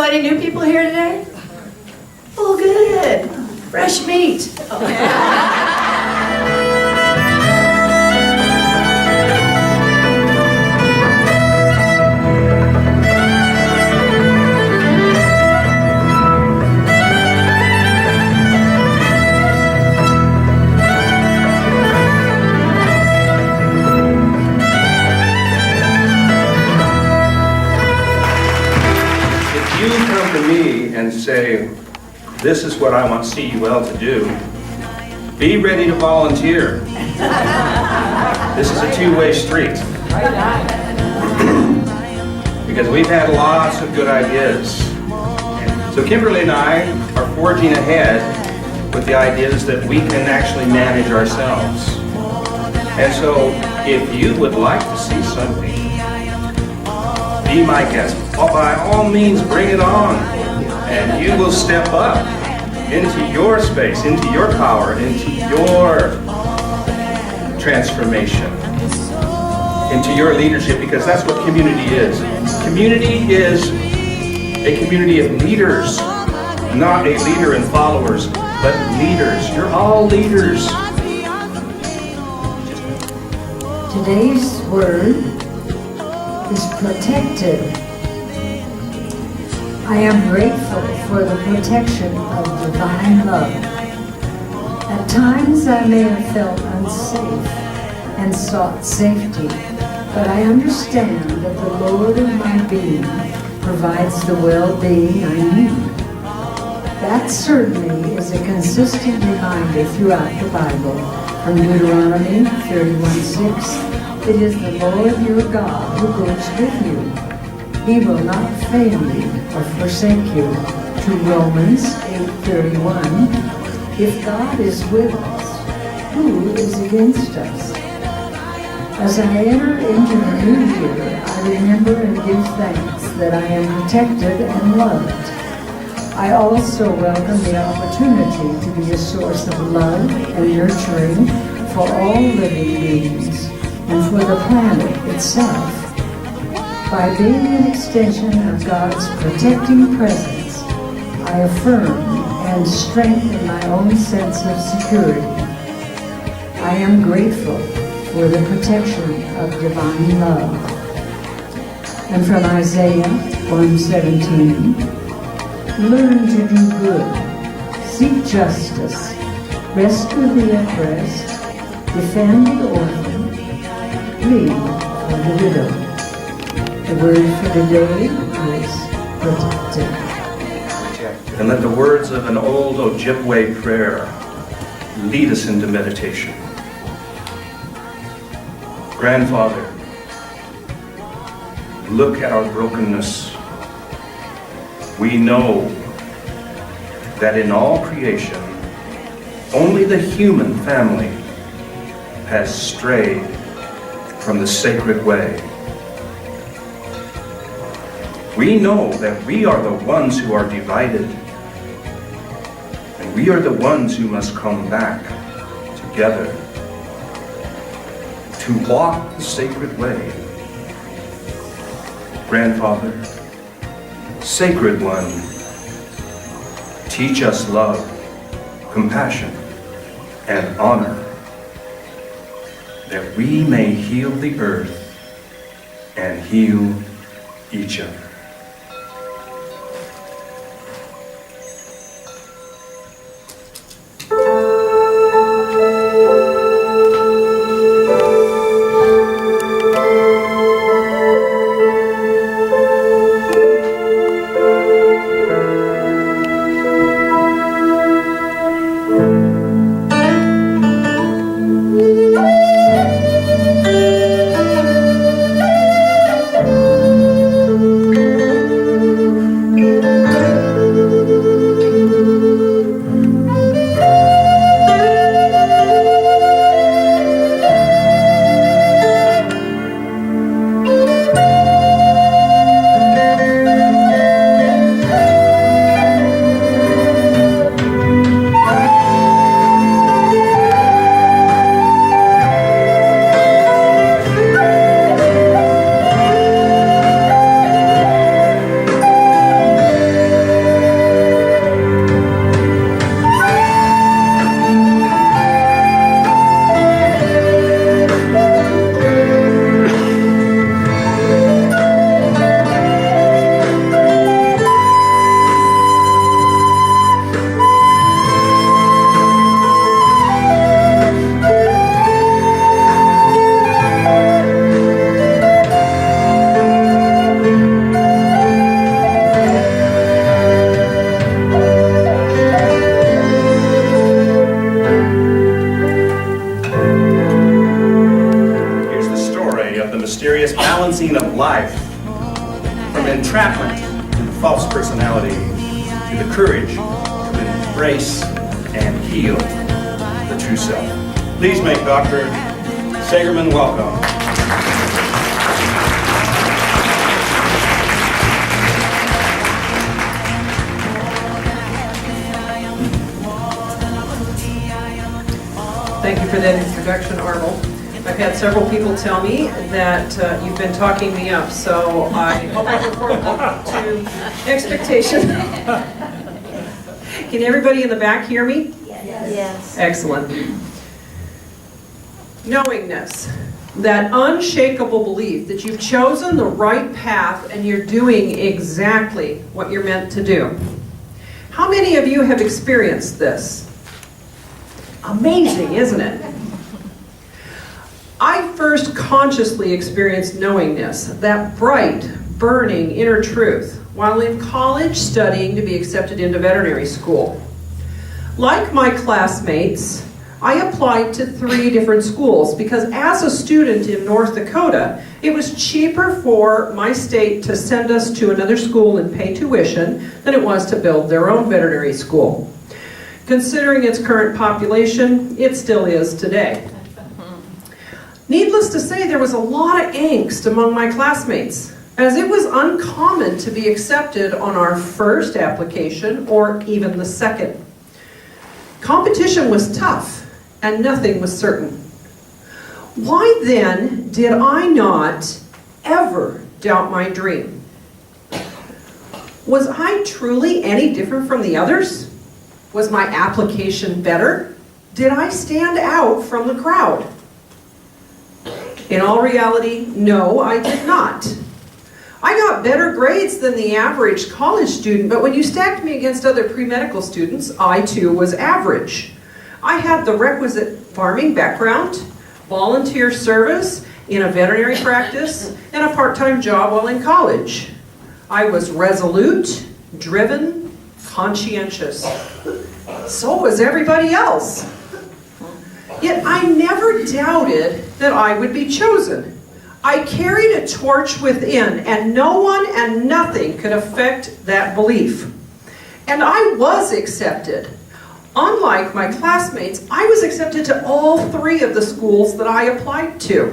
any new people here today? Oh, good. Fresh meat. You come to me and say, this is what I want CUL to do, be ready to volunteer. This is a two-way street. Because we've had lots of good ideas. So Kimberly and I are forging ahead with the ideas that we can actually manage ourselves. And so if you would like to see something, be my guest. By all means, bring it on. And you will step up into your space, into your power, into your transformation, into your leadership, because that's what community is. Community is a community of leaders, not a leader and followers, but leaders. You're all leaders. Today's word is protected. I am grateful for the protection of divine love. At times I may have felt unsafe and sought safety, but I understand that the Lord of my being provides the well-being I need. That certainly is a consistent reminder throughout the Bible. From Deuteronomy 31:6, it is the Lord your God who goes with you. He will not fail you or forsake you. To Romans 8:31, if God is with us, who is against us? As I enter into the new year, I remember and give thanks that I am protected and loved. I also welcome the opportunity to be a source of love and nurturing for all living beings and for the planet itself. By being an extension of God's protecting presence, I affirm and strengthen my own sense of security. I am grateful for the protection of divine love. And from Isaiah 1:17, learn to do good, seek justice, rescue the oppressed, defend the orphan, plead for the widow. The word for the day is protected. And let the words of an old Ojibwe prayer lead us into meditation. Grandfather, look at our brokenness. We know that in all creation, only the human family has strayed from the sacred way. We know that we are the ones who are divided, and we are the ones who must come back together to walk the sacred way. Grandfather, Sacred One, teach us love, compassion, and honor, that we may heal the earth and heal each other. false personality to the courage to embrace and heal the true self. Please make Dr. Seggerman welcome. Thank you for that introduction, Arnold. I've had several people tell me that you've been talking me up, so I hope I report up to expectation. Can everybody in the back hear me? Yes. Excellent. Knowingness, that unshakable belief that you've chosen the right path and you're doing exactly what you're meant to do. How many of you have experienced this? Amazing, isn't it? I first consciously experienced knowingness, that bright, burning inner truth, while in college studying to be accepted into veterinary school. Like my classmates, I applied to 3 different schools because as a student in North Dakota, it was cheaper for my state to send us to another school and pay tuition than it was to build their own veterinary school. Considering its current population, it still is today. Needless to say, there was a lot of angst among my classmates, as it was uncommon to be accepted on our first application or even the second. Competition was tough, and nothing was certain. Why then did I not ever doubt my dream? Was I truly any different from the others? Was my application better? Did I stand out from the crowd? In all reality, no, I did not. I got better grades than the average college student, but when you stacked me against other pre-medical students, I too was average. I had the requisite farming background, volunteer service in a veterinary practice, and a part-time job while in college. I was resolute, driven, conscientious. So was everybody else. Yet I never doubted that I would be chosen. I carried a torch within, and no one and nothing could affect that belief. And I was accepted. Unlike my classmates, I was accepted to all 3 of the schools that I applied to.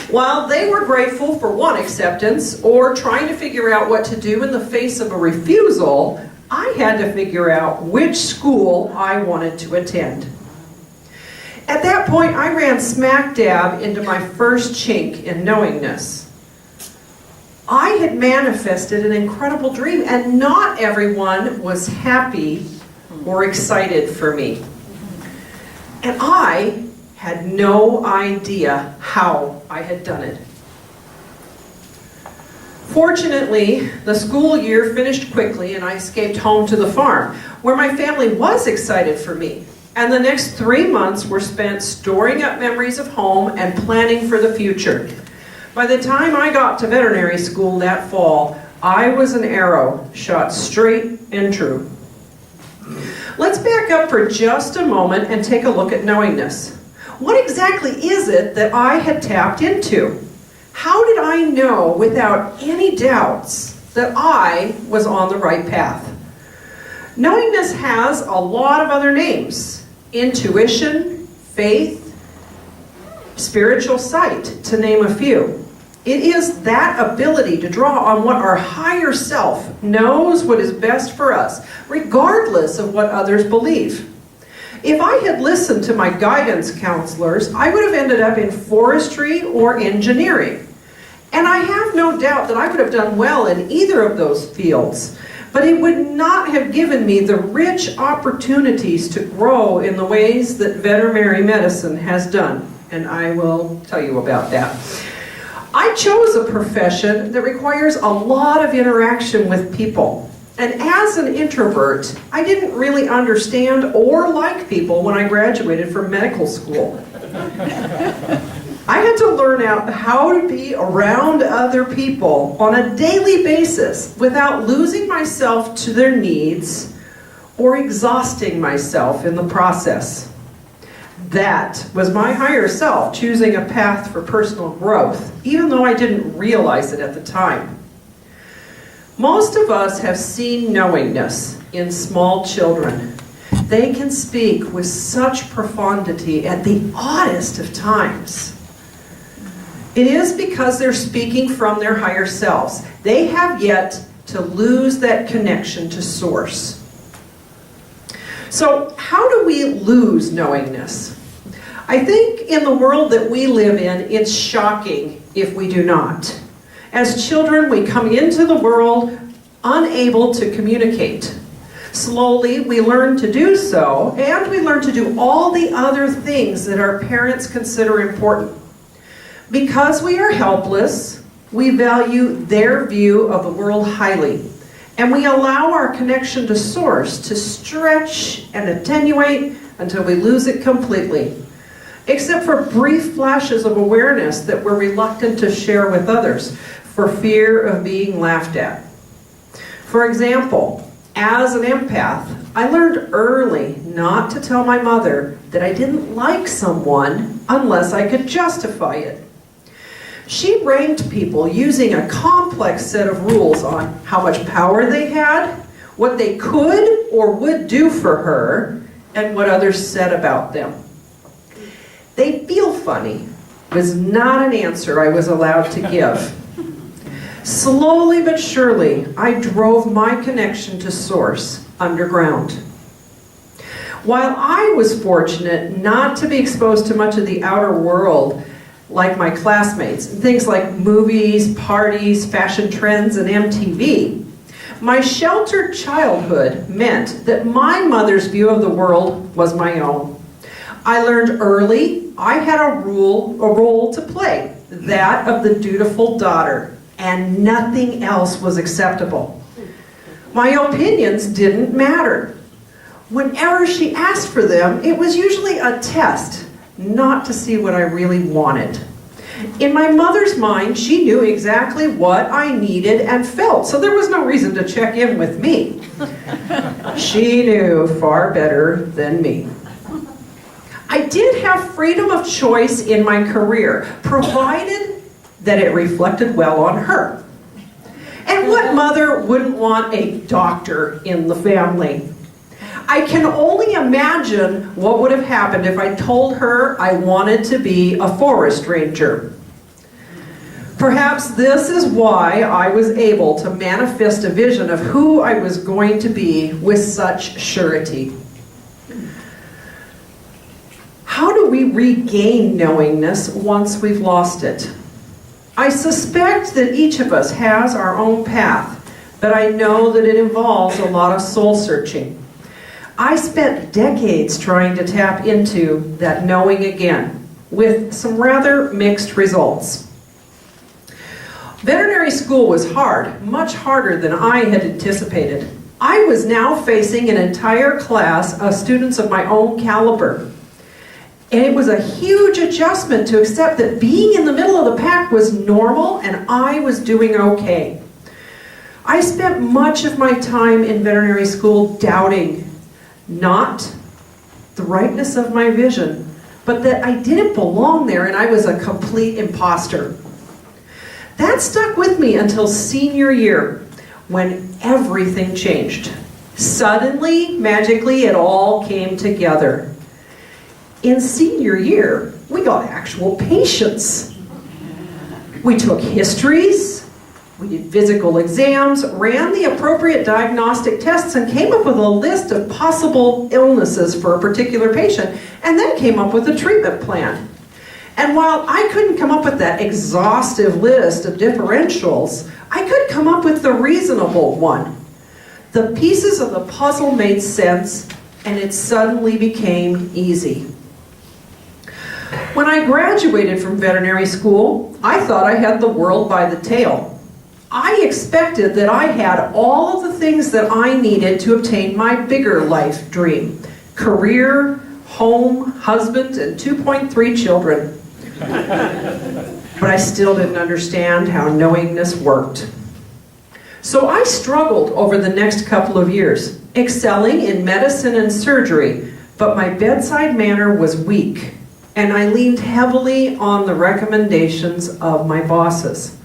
While they were grateful for one acceptance or trying to figure out what to do in the face of a refusal, I had to figure out which school I wanted to attend. At that point, I ran smack dab into my first chink in knowingness. I had manifested an incredible dream, and not everyone was happy or excited for me. And I had no idea how I had done it. Fortunately, the school year finished quickly and I escaped home to the farm, where my family was excited for me. And the next 3 months were spent storing up memories of home and planning for the future. By the time I got to veterinary school that fall, I was an arrow shot straight and true. Let's back up for just a moment and take a look at knowingness. What exactly is it that I had tapped into? How did I know without any doubts that I was on the right path? Knowingness has a lot of other names: intuition, faith, spiritual sight, to name a few. It is that ability to draw on what our higher self knows what is best for us, regardless of what others believe. If I had listened to my guidance counselors, I would have ended up in forestry or engineering. And I have no doubt that I would have done well in either of those fields, but it would not have given me the rich opportunities to grow in the ways that veterinary medicine has done, and I will tell you about that. I chose a profession that requires a lot of interaction with people. And as an introvert, I didn't really understand or like people when I graduated from medical school. I had to learn out how to be around other people on a daily basis without losing myself to their needs or exhausting myself in the process. That was my higher self choosing a path for personal growth, even though I didn't realize it at the time. Most of us have seen knowingness in small children. They can speak with such profundity at the oddest of times. It is because they're speaking from their higher selves. They have yet to lose that connection to source. So, how do we lose knowingness? I think in the world that we live in, it's shocking if we do not. As children, we come into the world unable to communicate. Slowly, we learn to do so, and we learn to do all the other things that our parents consider important. Because we are helpless, we value their view of the world highly, and we allow our connection to source to stretch and attenuate until we lose it completely, except for brief flashes of awareness that we're reluctant to share with others for fear of being laughed at. For example, as an empath, I learned early not to tell my mother that I didn't like someone unless I could justify it. She ranked people using a complex set of rules on how much power they had, what they could or would do for her, and what others said about them. "They feel funny" was not an answer I was allowed to give. Slowly but surely, I drove my connection to source underground. While I was fortunate not to be exposed to much of the outer world like my classmates, things like movies, parties, fashion trends, and MTV, my sheltered childhood meant that my mother's view of the world was my own. I learned early I had a role to play, that of the dutiful daughter, and nothing else was acceptable. My opinions didn't matter. Whenever she asked for them, it was usually a test, not to see what I really wanted. In my mother's mind, she knew exactly what I needed and felt, so there was no reason to check in with me. She knew far better than me. I did have freedom of choice in my career, provided that it reflected well on her. And what mother wouldn't want a doctor in the family? I can only imagine what would have happened if I told her I wanted to be a forest ranger. Perhaps this is why I was able to manifest a vision of who I was going to be with such surety. How do we regain knowingness once we've lost it? I suspect that each of us has our own path, but I know that it involves a lot of soul searching. I spent decades trying to tap into that knowing again, with some rather mixed results. Veterinary school was hard, much harder than I had anticipated. I was now facing an entire class of students of my own caliber. And it was a huge adjustment to accept that being in the middle of the pack was normal and I was doing okay. I spent much of my time in veterinary school doubting not the rightness of my vision, but that I didn't belong there and I was a complete imposter. That stuck with me until senior year, when everything changed. Suddenly, magically, it all came together. In senior year, we got actual patients. We took histories, we did physical exams, ran the appropriate diagnostic tests, and came up with a list of possible illnesses for a particular patient, and then came up with a treatment plan. And while I couldn't come up with that exhaustive list of differentials, I could come up with the reasonable one. The pieces of the puzzle made sense, and it suddenly became easy. When I graduated from veterinary school, I thought I had the world by the tail. I expected that I had all of the things that I needed to obtain my bigger life dream: career, home, husband, and 2.3 children. But I still didn't understand how knowingness worked. So I struggled over the next couple of years, excelling in medicine and surgery, but my bedside manner was weak, and I leaned heavily on the recommendations of my bosses.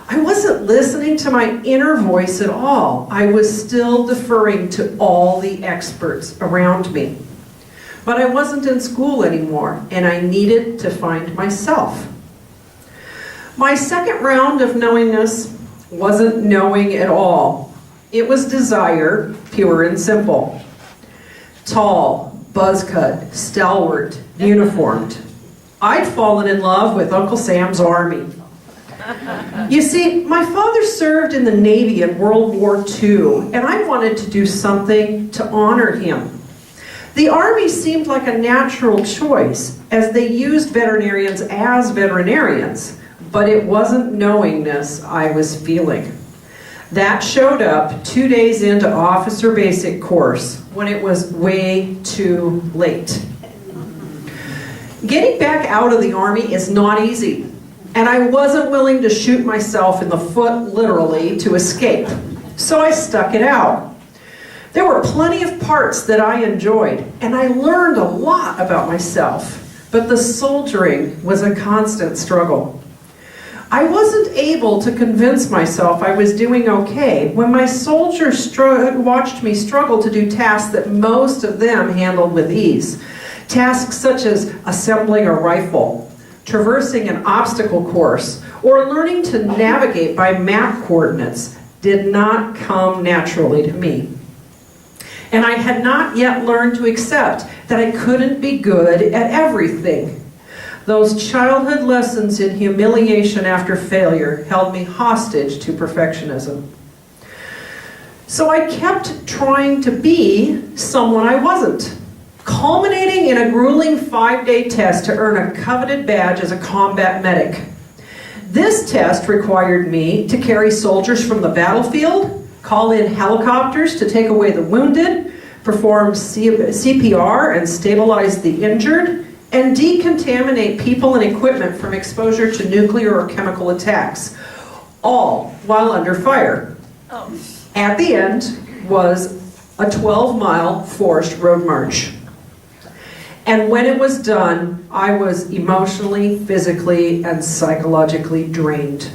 I wasn't listening to my inner voice at all. I was still deferring to all the experts around me. But I wasn't in school anymore, and I needed to find myself. My second round of knowingness wasn't knowing at all. It was desire, pure and simple. Tall, buzz cut, stalwart, uniformed. I'd fallen in love with Uncle Sam's army. You see, my father served in the Navy in World War II, and I wanted to do something to honor him. The Army seemed like a natural choice, as they used veterinarians as veterinarians, but it wasn't knowingness I was feeling. That showed up 2 days into Officer Basic course, when it was way too late. Getting back out of the Army is not easy, and I wasn't willing to shoot myself in the foot, literally, to escape. So I stuck it out. There were plenty of parts that I enjoyed, and I learned a lot about myself, but the soldiering was a constant struggle. I wasn't able to convince myself I was doing okay when my soldiers watched me struggle to do tasks that most of them handled with ease. Tasks such as assembling a rifle, traversing an obstacle course, or learning to navigate by map coordinates did not come naturally to me. And I had not yet learned to accept that I couldn't be good at everything. Those childhood lessons in humiliation after failure held me hostage to perfectionism. So I kept trying to be someone I wasn't, culminating in a grueling 5-day test to earn a coveted badge as a combat medic. This test required me to carry soldiers from the battlefield, call in helicopters to take away the wounded, perform CPR and stabilize the injured, and decontaminate people and equipment from exposure to nuclear or chemical attacks, all while under fire. At the end was a 12-mile forced road march. And when it was done, I was emotionally, physically, and psychologically drained.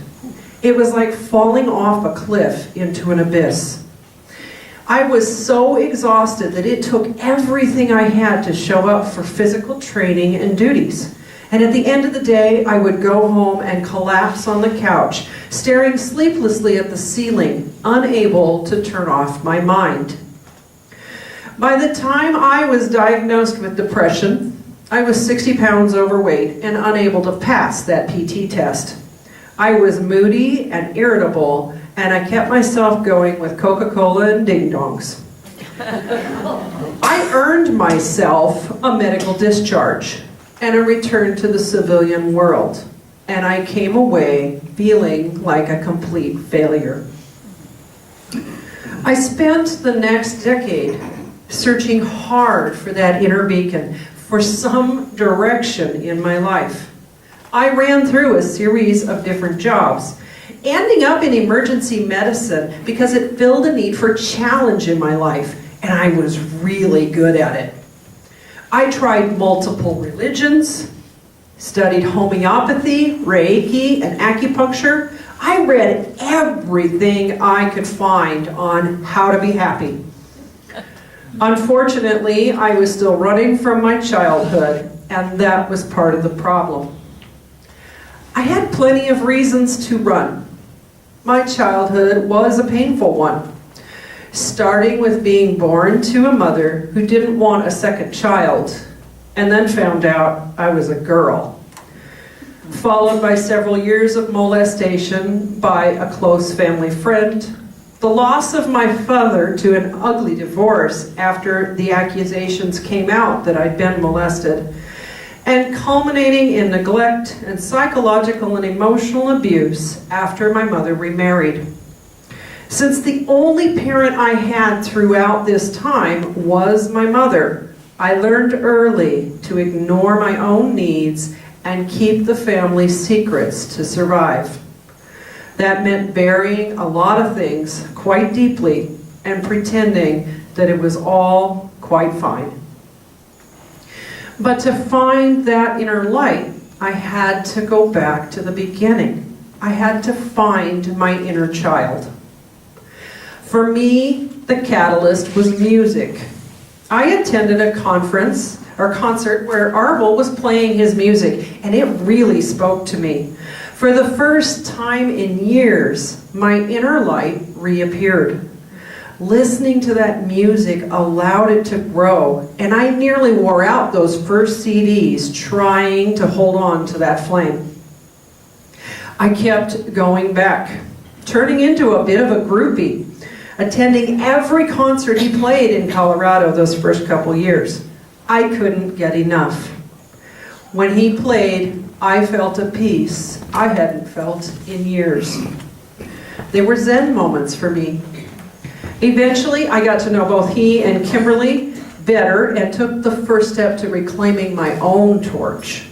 It was like falling off a cliff into an abyss. I was so exhausted that it took everything I had to show up for physical training and duties. And at the end of the day, I would go home and collapse on the couch, staring sleeplessly at the ceiling, unable to turn off my mind. By the time I was diagnosed with depression, I was 60 pounds overweight and unable to pass that PT test. I was moody and irritable, and I kept myself going with Coca-Cola and ding-dongs. I earned myself a medical discharge and a return to the civilian world, and I came away feeling like a complete failure. I spent the next decade searching hard for that inner beacon, for some direction in my life. I ran through a series of different jobs, ending up in emergency medicine because it filled a need for challenge in my life, and I was really good at it. I tried multiple religions, studied homeopathy, Reiki, and acupuncture. I read everything I could find on how to be happy. Unfortunately, I was still running from my childhood, and that was part of the problem. I had plenty of reasons to run. My childhood was a painful one, starting with being born to a mother who didn't want a second child, and then found out I was a girl, followed by several years of molestation by a close family friend, the loss of my father to an ugly divorce after the accusations came out that I'd been molested, and culminating in neglect and psychological and emotional abuse after my mother remarried. Since the only parent I had throughout this time was my mother, I learned early to ignore my own needs and keep the family secrets to survive. That meant burying a lot of things quite deeply and pretending that it was all quite fine. But to find that inner light, I had to go back to the beginning. I had to find my inner child. For me, the catalyst was music. I attended a concert where Arvel was playing his music, and it really spoke to me. For the first time in years, my inner light reappeared. Listening to that music allowed it to grow, and I nearly wore out those first CDs trying to hold on to that flame. I kept going back, turning into a bit of a groupie, attending every concert he played in Colorado those first couple years. I couldn't get enough. When he played, I felt a peace I hadn't felt in years. They were Zen moments for me. Eventually, I got to know both he and Kimberly better and took the first step to reclaiming my own torch.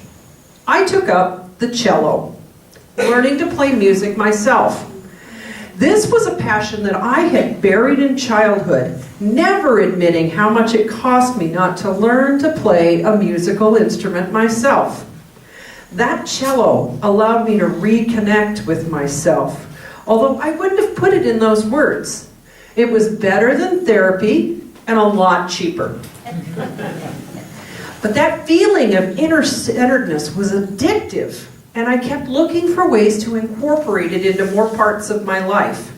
I took up the cello, learning to play music myself. This was a passion that I had buried in childhood, never admitting how much it cost me not to learn to play a musical instrument myself. That cello allowed me to reconnect with myself, although I wouldn't have put it in those words. It was better than therapy and a lot cheaper. But that feeling of inner centeredness was addictive, and I kept looking for ways to incorporate it into more parts of my life.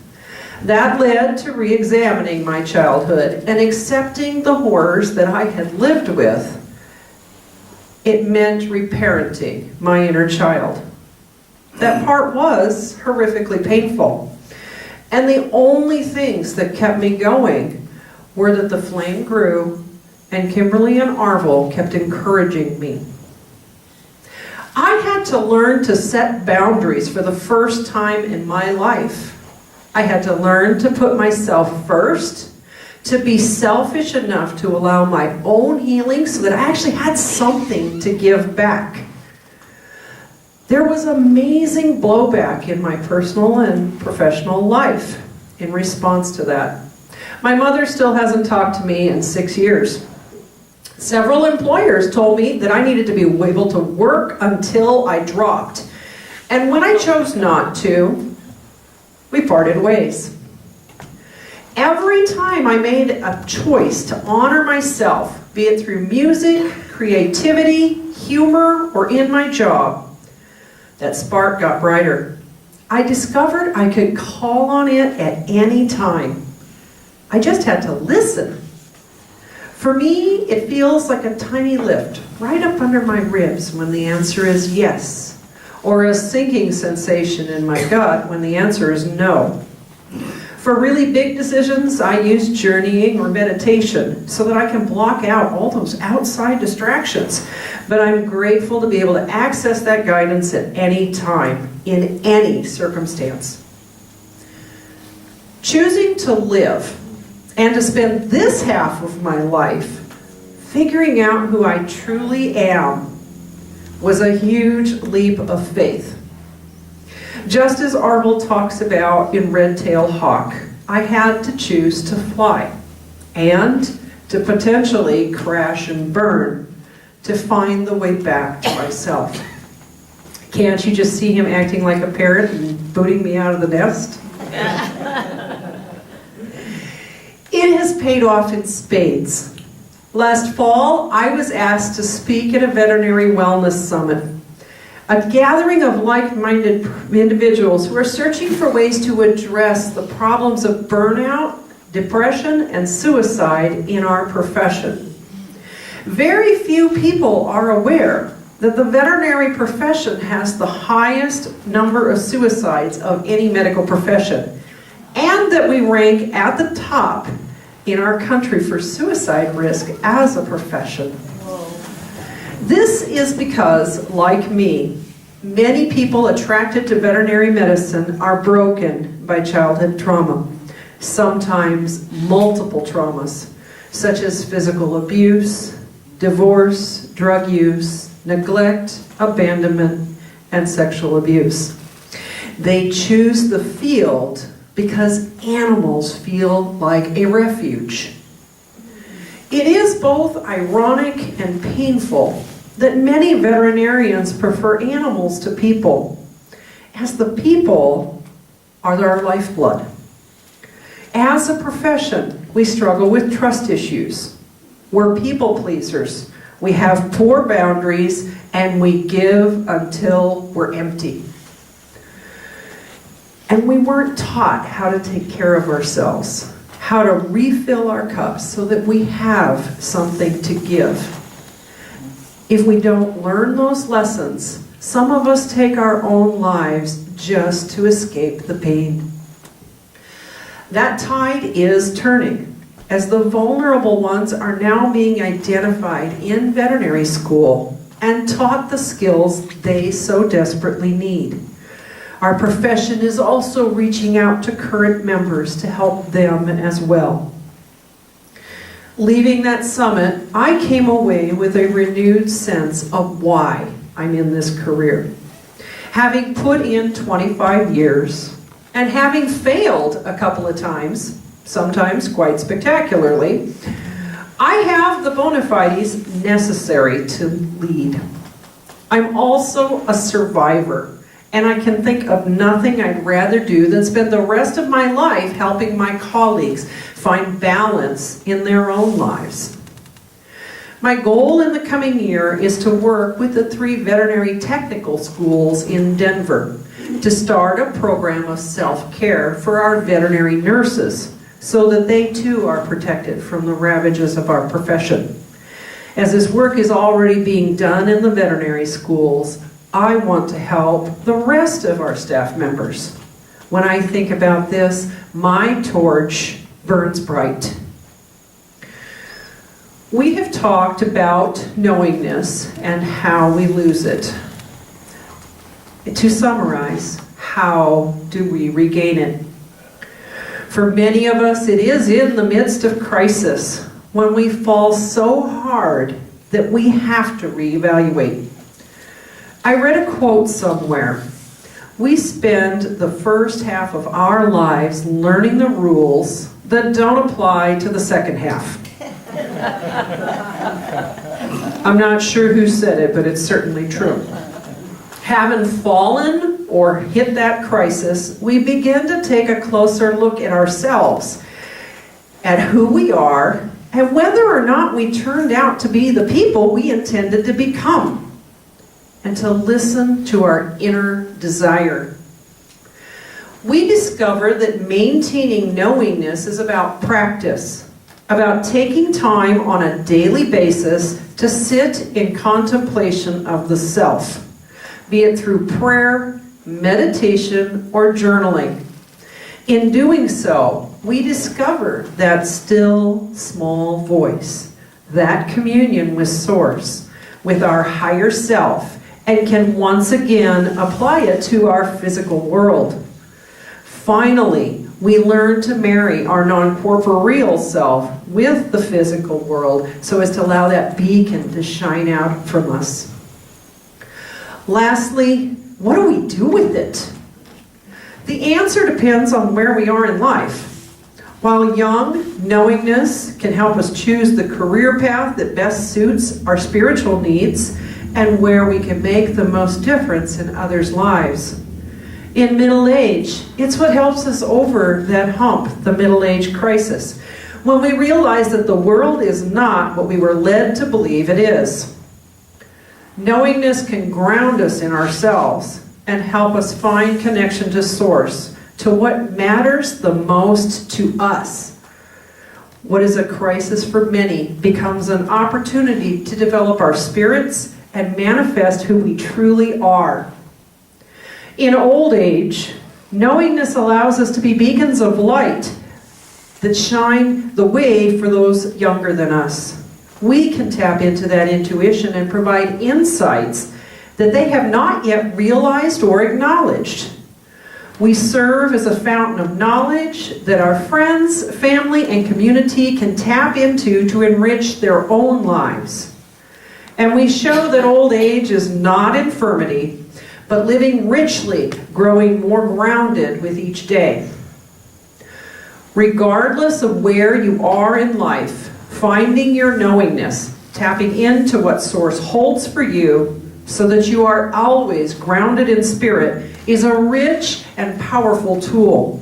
That led to re-examining my childhood and accepting the horrors that I had lived with. It meant reparenting my inner child. That part was horrifically painful. And the only things that kept me going were that the flame grew and Kimberly and Arvel kept encouraging me. I had to learn to set boundaries for the first time in my life. I had to learn to put myself first, to be selfish enough to allow my own healing so that I actually had something to give back. There was amazing blowback in my personal and professional life in response to that. My mother still hasn't talked to me in 6 years. Several employers told me that I needed to be able to work until I dropped. And when I chose not to, we parted ways. Every time I made a choice to honor myself, be it through music, creativity, humor, or in my job, that spark got brighter. I discovered I could call on it at any time. I just had to listen. For me, it feels like a tiny lift right up under my ribs when the answer is yes, or a sinking sensation in my gut when the answer is no. For really big decisions, I use journeying or meditation so that I can block out all those outside distractions. But I'm grateful to be able to access that guidance at any time, in any circumstance. Choosing to live and to spend this half of my life figuring out who I truly am was a huge leap of faith. Just as Arvel talks about in Red-Tailed Hawk, I had to choose to fly and to potentially crash and burn to find the way back to myself. Can't you just see him acting like a parrot and booting me out of the nest? It has paid off in spades. Last fall, I was asked to speak at a veterinary wellness summit, a gathering of like-minded individuals who are searching for ways to address the problems of burnout, depression, and suicide in our profession. Very few people are aware that the veterinary profession has the highest number of suicides of any medical profession, and that we rank at the top in our country for suicide risk as a profession. This is because, like me, many people attracted to veterinary medicine are broken by childhood trauma, sometimes multiple traumas, such as physical abuse, divorce, drug use, neglect, abandonment, and sexual abuse. They choose the field because animals feel like a refuge. It is both ironic and painful that many veterinarians prefer animals to people, as the people are our lifeblood. As a profession, we struggle with trust issues. We're people pleasers. We have poor boundaries, and we give until we're empty. And we weren't taught how to take care of ourselves, how to refill our cups so that we have something to give. If we don't learn those lessons, some of us take our own lives just to escape the pain. That tide is turning, as the vulnerable ones are now being identified in veterinary school and taught the skills they so desperately need. Our profession is also reaching out to current members to help them as well. Leaving that summit, I came away with a renewed sense of why I'm in this career. Having put in 25 years and having failed a couple of times, sometimes quite spectacularly, I have the bona fides necessary to lead. I'm also a survivor, and I can think of nothing I'd rather do than spend the rest of my life helping my colleagues find balance in their own lives. My goal in the coming year is to work with the 3 veterinary technical schools in Denver to start a program of self-care for our veterinary nurses so that they too are protected from the ravages of our profession. As this work is already being done in the veterinary schools, I want to help the rest of our staff members. When I think about this, my torch burns bright. We have talked about knowingness and how we lose it. To summarize, how do we regain it? For many of us, it is in the midst of crisis when we fall so hard that we have to reevaluate. I read a quote somewhere. We spend the first half of our lives learning the rules that don't apply to the second half. I'm not sure who said it, but it's certainly true. Having fallen or hit that crisis, we begin to take a closer look at ourselves, at who we are, and whether or not we turned out to be the people we intended to become, and to listen to our inner desire. We discover that maintaining knowingness is about practice, about taking time on a daily basis to sit in contemplation of the self, be it through prayer, meditation, or journaling. In doing so, we discover that still, small voice, that communion with Source, with our higher self, and can once again apply it to our physical world. Finally, we learn to marry our non-corporeal self with the physical world so as to allow that beacon to shine out from us. Lastly, what do we do with it? The answer depends on where we are in life. While young, knowingness can help us choose the career path that best suits our spiritual needs and where we can make the most difference in others' lives. In middle age, it's what helps us over that hump, the middle age crisis, when we realize that the world is not what we were led to believe it is. Knowingness can ground us in ourselves and help us find connection to Source, to what matters the most to us. What is a crisis for many becomes an opportunity to develop our spirits and manifest who we truly are. In old age, knowingness allows us to be beacons of light that shine the way for those younger than us. We can tap into that intuition and provide insights that they have not yet realized or acknowledged. We serve as a fountain of knowledge that our friends, family, and community can tap into to enrich their own lives. And we show that old age is not infirmity, but living richly, growing more grounded with each day. Regardless of where you are in life, Finding your knowingness, tapping into what Source holds for you so that you are always grounded in spirit, is a rich and powerful tool.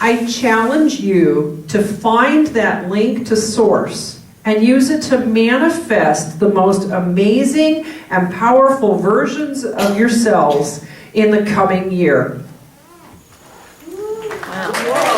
I challenge you to find that link to Source and use it to manifest the most amazing and powerful versions of yourselves in the coming year. Wow.